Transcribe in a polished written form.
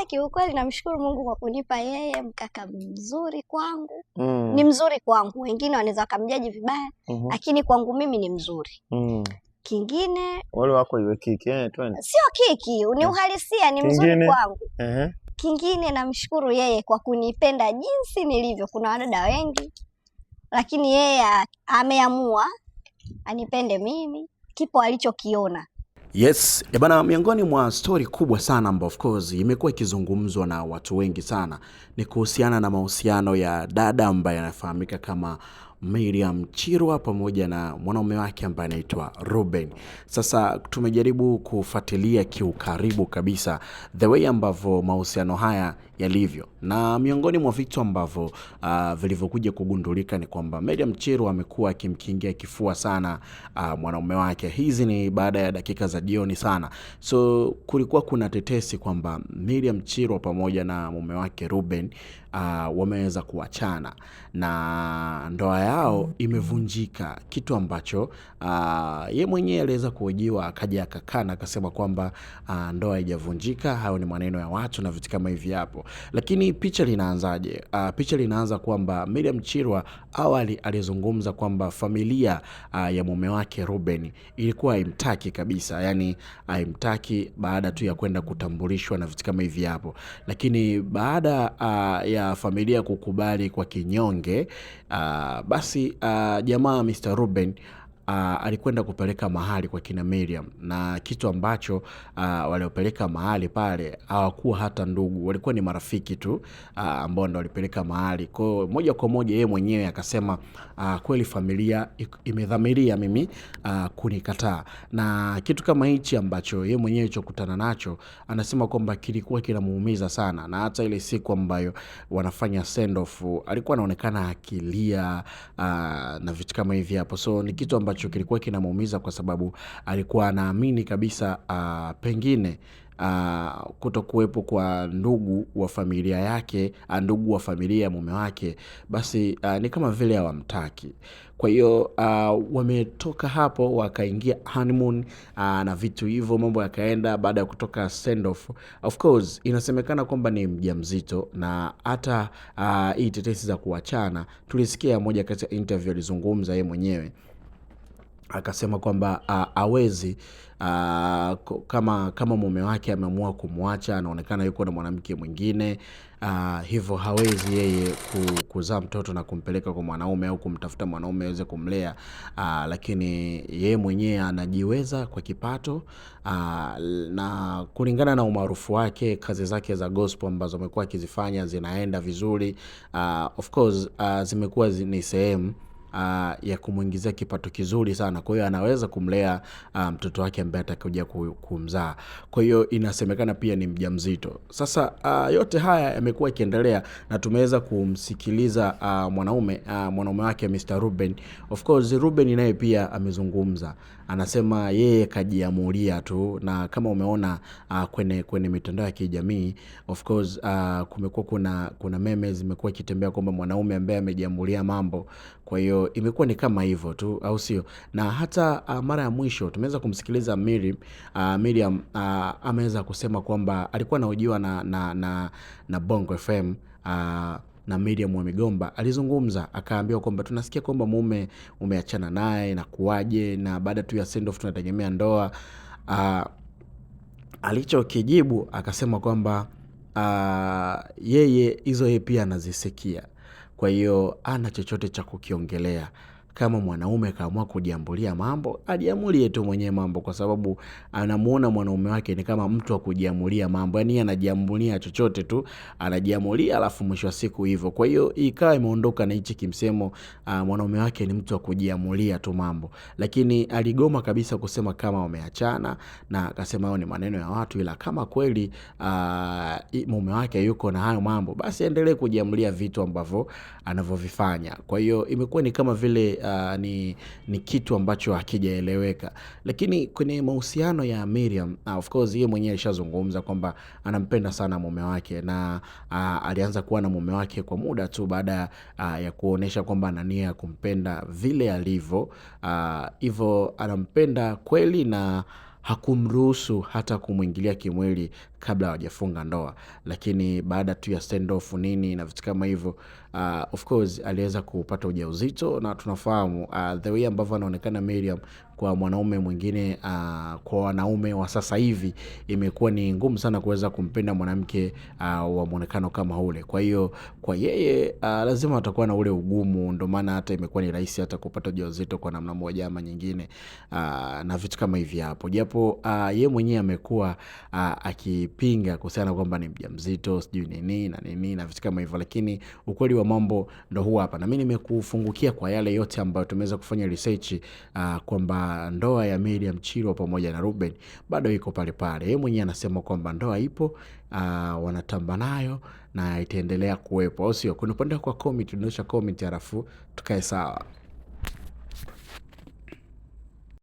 Kiukweli namshukuru Mungu kwa kunipa yeye mkaka mzuri kwangu. Mm. Ni mzuri kwangu. Wengine wanaweza kumjaji vibaya, lakini kwangu mimi ni mzuri. Kingine wale wako iwe kiki twende. Sio kiki, ni uhalisia, ni mzuri kwangu. Kingine namshukuru yeye kwa kunipenda jinsi nilivyo. Kuna wadada wengi, lakini yeye ameamua anipende mimi, kipo alichokiona. Yes, bana, miongoni mwa story kubwa sana ambayo of course imekuwa ikizungumzwa na watu wengi sana ni kuhusiana na mahusiano ya dada ambaye anafahamika kama Miriam Chirwa pamoja na mwanaume wake ambaye anaitwa Ruben. Sasa tumejaribu kufuatilia kiukaribu kabisa the way ambavyo mahusiano haya yalivyo, na miongoni mwa vitu ambavyo vilivyokuja kugundulika ni kwamba Miriam Chirwa amekuwa akimkingia kifua sana mwanaume wake. Hizi ni baada ya dakika za jioni sana. So kulikuwa kuna tetesi kwamba Miriam Chirwa pamoja na mume wake Ruben wameweza kuachana na ndoa yao imevunjika, kitu ambacho ye mwenyewe aliweza kuhojiwa akaja akakana akasema kwamba ndoa haijavunjika, hayo ni maneno ya watu na vitu kama hivi hapo. Lakini picha linaanzaje? Picha linaanza kwamba Miriam Chirwa awali alizungumza kwamba familia ya mume wake Ruben ilikuwa haimtaki kabisa, yani haimtaki baada tu ya kwenda kutambulishwa na vitu kama hivi hapo. Lakini baada ya familia kukubali kwa kinyonge, basi jamaa Mr. Ruben alikwenda kupeleka mahali kwa kina Miriam, na kitu ambacho waliopeleka mahali pale hawakuwa hata ndugu, walikuwa ni marafiki tu ambao ndo walipeleka mahali. Kwa moja kwa moja yeye mwenyewe akasema kweli familia imedhamiria mimi kunikataa, na kitu kama hichi ambacho yeye mwenyewe chokutana nacho anasema kwamba kilikuwa kinamuumiza sana, na hata ile siku ambayo wanafanya send off alikuwa anaonekana akilia na vitu kama hivi hapo. So ni kitu ambacho kilikuwa kinamuumiza kwa sababu alikuwa anaamini kabisa pengine kutokuwepo kwa ndugu wa familia yake, ndugu wa familia ya mume wake, basi ni kama vile hawamtaki. Kwa hiyo wametoka hapo wakaingia honeymoon na vitu hivyo, mambo yakaenda. Baada ya kutoka send off, of course inasemekana kwamba ni mjamzito, na hata hii tetesi za kuachana tulisikia moja kati ya interview alizungumza yeye mwenyewe akasema kwamba hawezi kama mume wake ameamua kumwacha, anaonekana yuko na mwanamke mwingine, hivyo hawezi yeye kuzaa mtoto na kumpeleka kwa mwanaume au kumtafuta mwanaume aweze kumlea, lakini yeye mwenyewe anajiweza kwa kipato, na kulingana na umaarufu wake, kazi zake za gospel ambazo amekuwa akizifanya zinaenda vizuri. Of course zimekuwa ni sehemu ya kumuingizia kipato kizuri sana. Kwa hiyo anaweza kumlea mtoto wake ambaye atakuja kumzaa. Kwa hiyo inasemekana pia ni mjamzito. Sasa yote haya yamekuwa ikiendelea na tumeweza kumsikiliza mwanaume wake Mr. Ruben. Of course Ruben naye pia amezungumza. Anasema yeye kajiamulia tu, na kama umeona kwenye mitandao ya kijamii, of course kumekuwa kuna memes zimekuwa ikitembea kwamba mwanaume ambaye amejiamulia mambo. Kwa hiyo imekuwa ni kama hivyo tu, au sio? Na hata mara ya mwisho tumeweza kumsikiliza Miriam ameweza kusema kwamba alikuwa anahojiwa na Bongo FM, na Miriam wa Migomba alizungumza akaambiwa kwamba tunasikia kwamba mume umeachana naye na kuwaje, na baada tu ya send off tunategemea ndoa. Alichokijibu akasema kwamba yeye pia anazisikia, kwa hiyo ana chochote cha kukiongelea. Kama mwanaume kaamua kujiamulia mambo, ajiamulie tu mwenyewe mambo, kwa sababu anamuona mwanaume wake ni kama mtu wa kujiamulia mambo. Yaani anajiamulia chochote tu, anajiamulia alafu mwisho wa siku hivyo. Kwa hiyo ikawa imeondoka na hichi kimsemo mwanaume wake ni mtu wa kujiamulia tu mambo. Lakini aligoma kabisa kusema kama wameachana, na akasema hayo ni maneno ya watu, ila kama kweli mume wake yuko na hayo mambo, basi endelee kujiamulia vitu ambavyo anavyovifanya. Kwa hiyo imekuwa ni kama vile ni kitu ambacho hakijaeleweka. Lakini kwenye mahusiano ya Miriam, of course yeye mwenyewe alishazungumza kwamba anampenda sana mume wake, na alianza kuwa na mume wake kwa muda tu baada ya kuonesha kwamba ana nia ya kumpenda vile alivyo. Hivyo anampenda kweli na hakumruhusu hata kumwingilia kimwili kabla hawajafunga ndoa, lakini baada tu ya stand off nini na vitu kama hivyo, of course aliweza kupata ujauzito. Na tunafahamu the way ambavyo anaonekana Miriam kwa mwanaume mwingine, kwa wanaume wa sasa hivi imekuwa ni ngumu sana kuweza kumpenda mwanamke wa muonekano kama ule. Kwa hiyo kwa yeye lazima atakuwa na ule ugumu, ndio maana hata imekuwa ni rahisi hata kupata ujauzito kwa namna moja ama nyingine, na vitu kama hivi hapo. Japo yeye mwenyewe amekuwa akipinga kuhusiana kwamba ni mjamzito sijui nini na vitu kama hivyo, lakini ukweli wa mambo ndo huu hapa. Na mimi nimekufungukia kwa yale yote ambayo tumeweza kufanya research, kwamba ndoa ya Miriam Chirwa pamoja na Ruben bado iko pale pale. Yeye mwenyewe anasema kwamba ndoa ipo, wanatamba nayo na itaendelea kuwepo, au sio? Kunipenda kwa comment, tunaosha comment alafu tukae sawa.